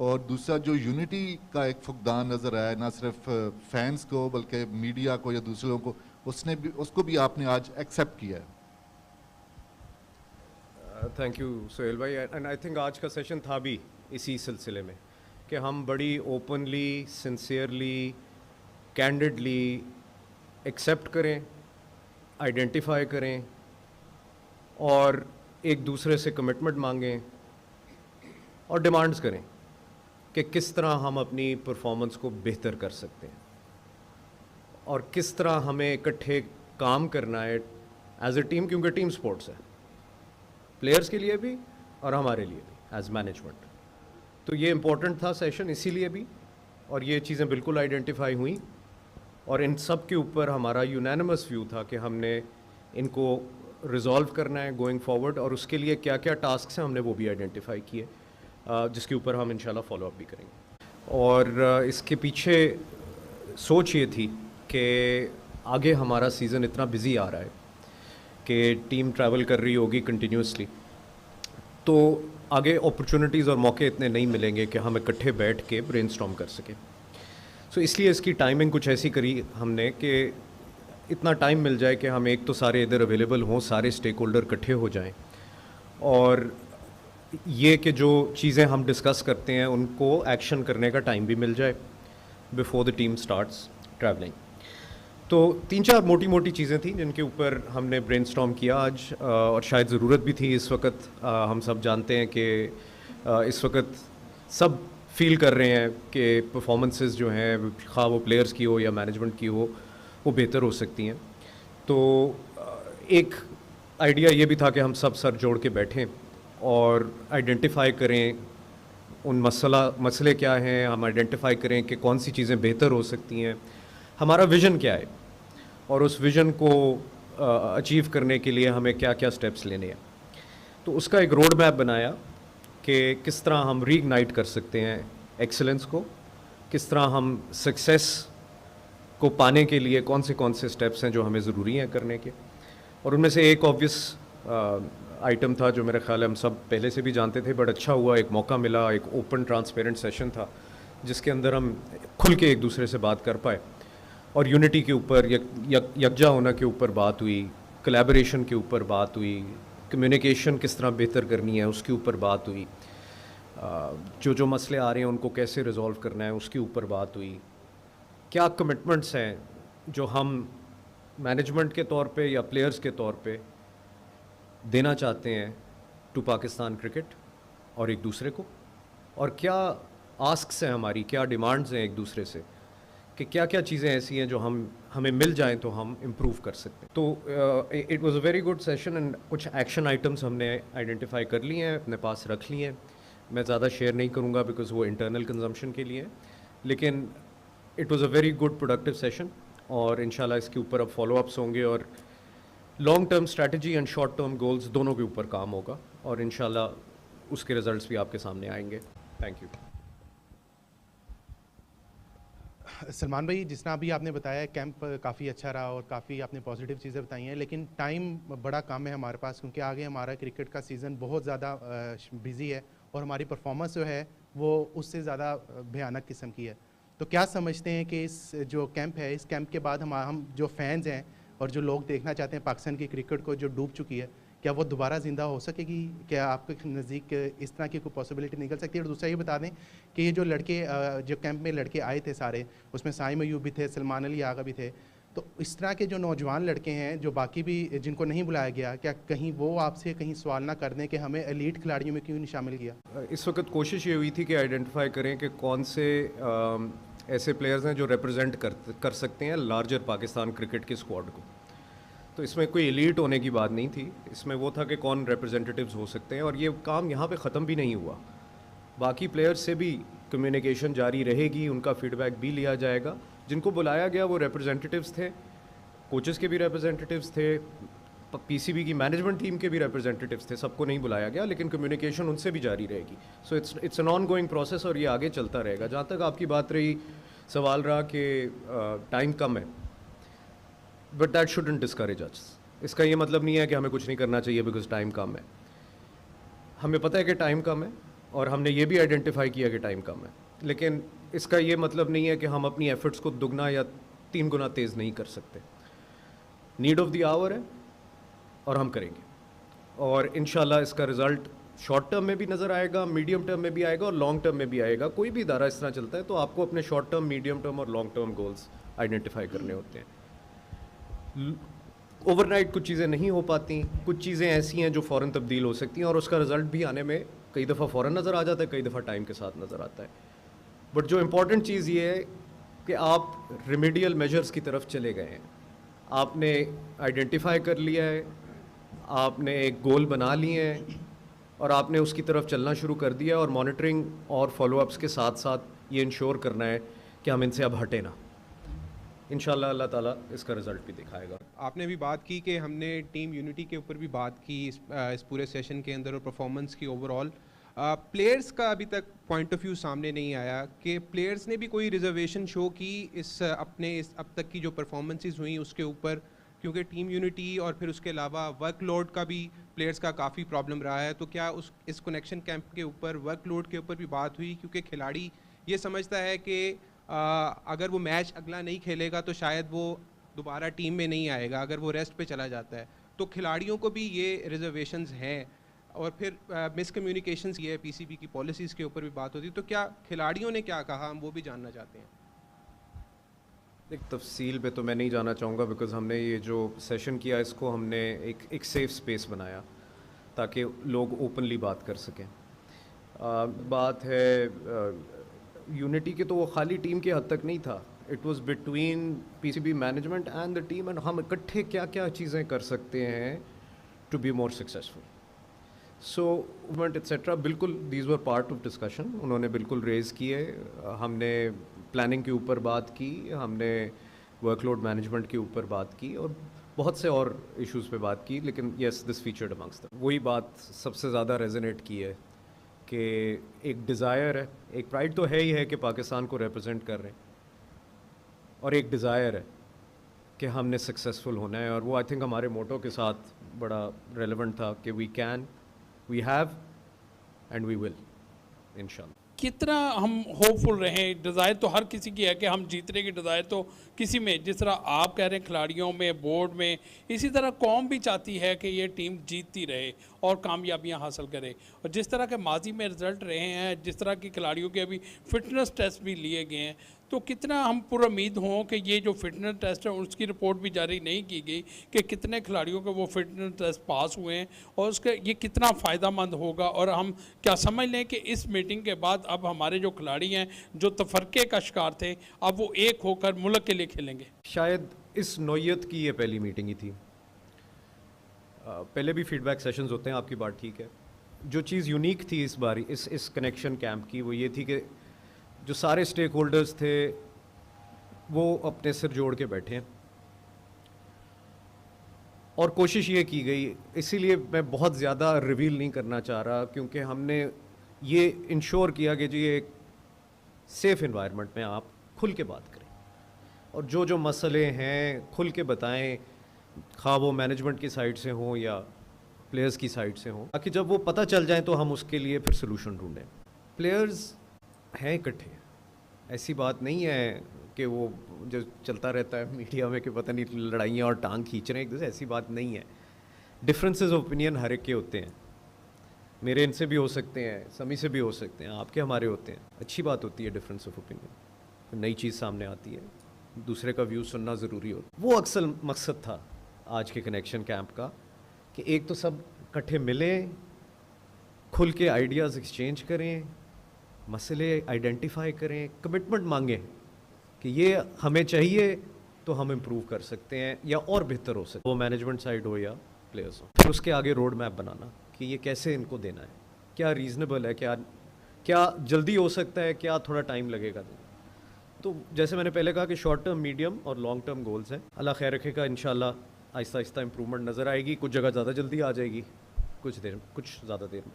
और दूसरा जो यूनिटी का एक फुकदान नज़र आया, ना सिर्फ फैंस को बल्कि मीडिया को या दूसरे लोगों को, उसको भी आपने आज एक्सेप्ट किया है। थैंक यू सोहेल भाई, एंड आई थिंक आज का सेशन था भी इसी सिलसिले में कि हम बड़ी ओपनली, सिंसियरली, कैंडिडली एक्सेप्ट करें, आइडेंटिफाई करें और एक दूसरे से कमिटमेंट मांगें और डिमांड्स करें कि किस तरह हम अपनी परफॉर्मेंस को बेहतर कर सकते हैं और किस तरह हमें इकट्ठे काम करना है एज ए टीम, क्योंकि टीम स्पोर्ट्स है, प्लेयर्स के लिए भी और हमारे लिए भी एज मैनेजमेंट। तो ये इम्पोर्टेंट था सेशन इसीलिए भी, और ये चीज़ें बिल्कुल आइडेंटिफाई हुई और इन सब के ऊपर हमारा यूनानिमस व्यू था कि हमने इनको रिजॉल्व करना है गोइंग फॉरवर्ड, और उसके लिए क्या क्या टास्क हैं हमने वो भी आइडेंटिफाई किए, जिसके ऊपर हम इंशाल्लाह फॉलो अप भी करेंगे। और इसके पीछे सोच ये थी कि आगे हमारा सीज़न इतना बिज़ी आ रहा है कि टीम ट्रैवल कर रही होगी कंटिन्यूसली, तो आगे अपॉर्चुनिटीज़ और मौके इतने नहीं मिलेंगे कि हम इकट्ठे बैठ के ब्रेनस्टॉर्म कर सकें। सो इसलिए इसकी टाइमिंग कुछ ऐसी करी हमने कि इतना टाइम मिल जाए कि हम एक तो सारे इधर अवेलेबल हों, सारे स्टेक होल्डर इकट्ठे हो जाएं, और ये कि जो चीज़ें हम डिस्कस करते हैं उनको एक्शन करने का टाइम भी मिल जाए before the team starts travelling. तो 3-4 मोटी मोटी चीज़ें थी जिनके ऊपर हमने ब्रेनस्टॉर्म किया आज, और शायद ज़रूरत भी थी इस वक्त। हम सब जानते हैं कि इस वक्त सब फील कर रहे हैं कि परफॉर्मेंसेस जो हैं, खा वो प्लेयर्स की हो या मैनेजमेंट की हो, वो बेहतर हो सकती हैं। तो एक आइडिया ये भी था कि हम सब सर जोड़ के बैठें और आइडेंटिफाई करें उन मसले क्या हैं, हम आइडेंटिफाई करें कि कौन सी चीज़ें बेहतर हो सकती हैं, हमारा विज़न क्या है और उस विज़न को अचीव करने के लिए हमें क्या क्या स्टेप्स लेने हैं। तो उसका एक रोड मैप बनाया कि किस तरह हम रीइग्नाइट कर सकते हैं एक्सीलेंस को, किस तरह हम सक्सेस को पाने के लिए कौन से स्टेप्स हैं जो हमें ज़रूरी हैं करने के। और उनमें से एक ऑब्वियस आइटम था जो मेरा ख्याल है हम सब पहले से भी जानते थे, बट अच्छा हुआ एक मौका मिला, एक ओपन ट्रांसपेरेंट सेशन था जिसके अंदर हम खुल के एक दूसरे से बात कर पाए और यूनिटी के ऊपर, यकजा होना के ऊपर बात हुई, कोलैबोरेशन के ऊपर बात हुई, कम्युनिकेशन किस तरह बेहतर करनी है उसके ऊपर बात हुई, जो मसले आ रहे हैं उनको कैसे रिजॉल्व करना है उसके ऊपर बात हुई, क्या कमिटमेंट्स हैं जो हम मैनेजमेंट के तौर पे या प्लेयर्स के तौर पे देना चाहते हैं टू पाकिस्तान क्रिकेट और एक दूसरे को, और क्या आस्क्स हैं हमारी, क्या डिमांड्स हैं एक दूसरे से, कि क्या क्या चीज़ें ऐसी हैं जो हमें मिल जाएं तो हम इम्प्रूव कर सकते हैं। तो it was a very good session and कुछ एक्शन आइटम्स हमने आइडेंटिफाई कर लिए हैं, अपने पास रख लिए हैं। मैं ज़्यादा शेयर नहीं करूँगा बिकॉज वो इंटरनल कंजम्पशन के लिए है, लेकिन it was a very good productive session और इंशाल्लाह इसके ऊपर अब फॉलो अप्स होंगे और long term strategy and short term goals दोनों के ऊपर काम होगा और इंशाल्लाह उसके रिजल्ट्स भी आपके सामने आएंगे। Thank you. सलमान भाई, जिस तरह अभी आपने बताया कैंप काफ़ी अच्छा रहा और काफ़ी आपने पॉजिटिव चीज़ें बताई हैं, लेकिन टाइम बड़ा कम है हमारे पास, क्योंकि आगे हमारा क्रिकेट का सीज़न बहुत ज़्यादा बिजी है और हमारी परफॉर्मेंस जो है वो उससे ज़्यादा भयानक किस्म की है। तो क्या समझते हैं कि इस जो कैंप है, इस कैंप के बाद हम जो फैंस हैं और जो लोग देखना चाहते हैं पाकिस्तान की क्रिकेट को जो डूब चुकी है, क्या वो दोबारा ज़िंदा हो सकेगी? क्या आपके नज़दीक इस तरह की कोई पॉसिबिलिटी निकल सकती है? और दूसरा ये बता दें कि ये जो लड़के जो कैंप में लड़के आए थे सारे, उसमें साइम अयूब भी थे, सलमान अली आगा भी थे, तो इस तरह के जो नौजवान लड़के हैं जो बाकी भी जिनको नहीं बुलाया गया, क्या कहीं वो आपसे कहीं सवाल ना कर दें कि हमें एलीट खिलाड़ियों में क्यों नहीं शामिल किया? इस वक्त कोशिश ये हुई थी कि आइडेंटिफाई करें कि कौन से ऐसे प्लेयर्स हैं जो रिप्रेजेंट कर सकते हैं लार्जर पाकिस्तान क्रिकेट की स्क्वाड को। तो इसमें कोई एलीट होने की बात नहीं थी, इसमें वो था कि कौन रिप्रेजेंटेटिव्स हो सकते हैं, और ये काम यहाँ पे ख़त्म भी नहीं हुआ। बाकी प्लेयर्स से भी कम्युनिकेशन जारी रहेगी, उनका फीडबैक भी लिया जाएगा। जिनको बुलाया गया वो रिप्रेजेंटेटिव्स थे, कोचेस के भी रिप्रेजेंटेटिव्स थे, पीसीबी की मैनेजमेंट टीम के भी रिप्रेजेंटेटिव्स थे, सबको नहीं बुलाया गया, लेकिन कम्युनिकेशन उनसे भी जारी रहेगी। So it's an on going process और ये आगे चलता रहेगा। जहाँ तक आपकी बात रही, सवाल रहा कि टाइम कम है, बट दैट शुडंट डिस्करेज अस। इसका ये मतलब नहीं है कि हमें कुछ नहीं करना चाहिए बिकॉज टाइम कम है। हमें पता है कि टाइम कम है, और हमने ये भी आइडेंटिफाई किया कि टाइम कम है, लेकिन इसका ये मतलब नहीं है कि हम अपनी एफर्ट्स को दुगना या 3 गुना तेज़ नहीं कर सकते। नीड ऑफ द आवर है और हम करेंगे, और इंशाल्लाह इसका रिज़ल्ट शॉर्ट टर्म में भी नज़र आएगा, मीडियम टर्म में भी आएगा और लॉन्ग टर्म में भी आएगा। कोई भी इदारा इस तरह चलता है तो आपको अपने शॉर्ट टर्म, मीडियम टर्म और लॉन्ग टर्म गोल्स आइडेंटिफाई करने होते हैं। ओवरनाइट कुछ चीज़ें नहीं हो पाती, कुछ चीज़ें ऐसी हैं जो फ़ौरन तब्दील हो सकती हैं, और उसका रिज़ल्ट भी आने में कई दफ़ा फ़ौरन नज़र आ जाता है, कई दफ़ा टाइम के साथ नज़र आता है। बट जो इम्पॉर्टेंट चीज़ ये है कि आप रेमेडियल मेजर्स की तरफ चले गए हैं, आपने आइडेंटिफाई कर लिया है, आपने एक गोल बना लिए हैं और आपने उसकी तरफ चलना शुरू कर दिया, और मॉनिटरिंग और फॉलोअप्स के साथ साथ ये इंश्योर करना है कि हम इनसे अब हटे ना। इंशाल्लाह अल्लाह ताला इसका रिज़ल्ट भी दिखाएगा। आपने भी बात की कि हमने टीम यूनिटी के ऊपर भी बात की इस पूरे सेशन के अंदर और परफॉर्मेंस की ओवरऑल। प्लेयर्स का अभी तक पॉइंट ऑफ व्यू सामने नहीं आया कि प्लेयर्स ने भी कोई रिजर्वेशन शो की इस अब तक की जो परफॉर्मेंसेस हुई उसके ऊपर, क्योंकि टीम यूनिटी और फिर उसके अलावा वर्कलोड का भी प्लेयर्स का काफ़ी प्रॉब्लम रहा है। तो क्या इस कनेक्शन कैंप के ऊपर वर्कलोड के ऊपर भी बात हुई, क्योंकि खिलाड़ी ये समझता है कि अगर वो मैच अगला नहीं खेलेगा तो शायद वो दोबारा टीम में नहीं आएगा अगर वो रेस्ट पे चला जाता है, तो खिलाड़ियों को भी ये रिजर्वेशंस हैं। और फिर मिसकम्युनिकेशंस ये पीसीबी की पॉलिसीज़ के ऊपर भी बात होती है, तो क्या खिलाड़ियों ने क्या कहा, हम वो भी जानना चाहते हैं। एक तफसील पे तो मैं नहीं जाना चाहूँगा, बिकॉज़ हमने ये जो सेशन किया इसको हमने एक सेफ़ स्पेस बनाया ताकि लोग ओपनली बात कर सकें। बात है यूनिटी की, तो वो खाली टीम के हद तक नहीं था, it was between PCB management and the team, and हम इकट्ठे क्या क्या चीज़ें कर सकते हैं to be more successful. So movement etcetera, बिल्कुल these were part of discussion, उन्होंने बिल्कुल रेज़ किए। हमने प्लानिंग के ऊपर बात की, हमने वर्कलोड मैनेजमेंट के ऊपर बात की और बहुत से और इश्यूज़ पे बात की, लेकिन yes this featured amongst them. वही बात सबसे ज़्यादा रेजोनेट की है कि एक डिज़ायर है, एक प्राइड तो है ही है कि पाकिस्तान को रिप्रेजेंट कर रहे हैं, और एक डिज़ायर है कि हमने सक्सेसफुल होना है, और वो आई थिंक हमारे मोटो के साथ बड़ा रेलेवेंट था कि we can, we have and we will इंशाल्लाह। कितना हम होपफुल रहें, डिज़ायर तो हर किसी की है कि हम जीतने की डिज़ायर तो किसी में, जिस तरह आप कह रहे हैं खिलाड़ियों में, बोर्ड में, इसी तरह कौम भी चाहती है कि ये टीम जीतती रहे और कामयाबियां हासिल करे। और जिस तरह के माजी में रिज़ल्ट रहे हैं, जिस तरह के खिलाड़ियों के अभी फिटनेस टेस्ट भी लिए गए हैं, तो कितना हम पुरुम्मीद हों कि ये जो फिटनेस टेस्ट है उसकी रिपोर्ट भी जारी नहीं की गई कि कितने खिलाड़ियों के वो फिटनेस टेस्ट पास हुए हैं और उसके ये कितना फ़ायदेमंद होगा। और हम क्या समझ लें कि इस मीटिंग के बाद अब हमारे जो खिलाड़ी हैं जो तफरके का शिकार थे, अब वो एक होकर मुल्क के लिए खेलेंगे। शायद इस नौयत की ये पहली मीटिंग ही थी। पहले भी फीडबैक सेशंस होते हैं, आपकी बात ठीक है। जो चीज़ यूनिक थी इस बार इस कनेक्शन कैंप की, वो ये थी कि जो सारे स्टेक होल्डर्स थे वो अपने सिर जोड़ के बैठे हैं, और कोशिश ये की गई, इसीलिए मैं बहुत ज़्यादा रिवील नहीं करना चाह रहा, क्योंकि हमने ये इंश्योर किया कि जी एक सेफ़ इन्वायरमेंट में आप खुल के बात करें और जो जो मसले हैं खुल के बताएं, खा वो मैनेजमेंट की साइड से हों या प्लेयर्स की साइड से हों, ताकि जब वो पता चल जाए तो हम उसके लिए फिर सोल्यूशन ढूंढें। प्लेयर्स हैं इकट्ठे, ऐसी बात नहीं है कि वो जो चलता रहता है मीडिया में कि पता नहीं लड़ाइयाँ और टांग खींच रहे हैं एक दूसरे, ऐसी बात नहीं है। डिफरेंसेस ऑफ ओपिनियन हर एक के होते हैं, मेरे इनसे भी हो सकते हैं, समी से भी हो सकते हैं, आपके हमारे होते हैं। अच्छी बात होती है डिफरेंस ऑफ ओपिनियन, नई चीज़ सामने आती है, दूसरे का व्यू सुनना ज़रूरी होता है। वो अक्सर मकसद था आज के कनेक्शन कैंप का कि एक तो सब इकट्ठे मिलें, खुल के आइडियाज़ एक्सचेंज करें, मसले आइडेंटिफाई करें, कमिटमेंट मांगें कि ये हमें चाहिए तो हम इम्प्रूव कर सकते हैं या और बेहतर हो सकते, वो मैनेजमेंट साइड हो या प्लेयर्स हो। फिर उसके आगे रोड मैप बनाना कि ये कैसे इनको देना है, क्या रीज़नेबल है, क्या जल्दी हो सकता है, क्या थोड़ा टाइम लगेगा। तो जैसे मैंने पहले कहा कि शॉर्ट टर्म, मीडियम और लॉन्ग टर्म गोल्स हैं। अल्लाह खैर रखेगा, इंशाल्लाह आहिस्ता आहिस्ता इंप्रूवमेंट नज़र आएगी, कुछ जगह ज़्यादा जल्दी आ जाएगी, कुछ ज़्यादा देर में।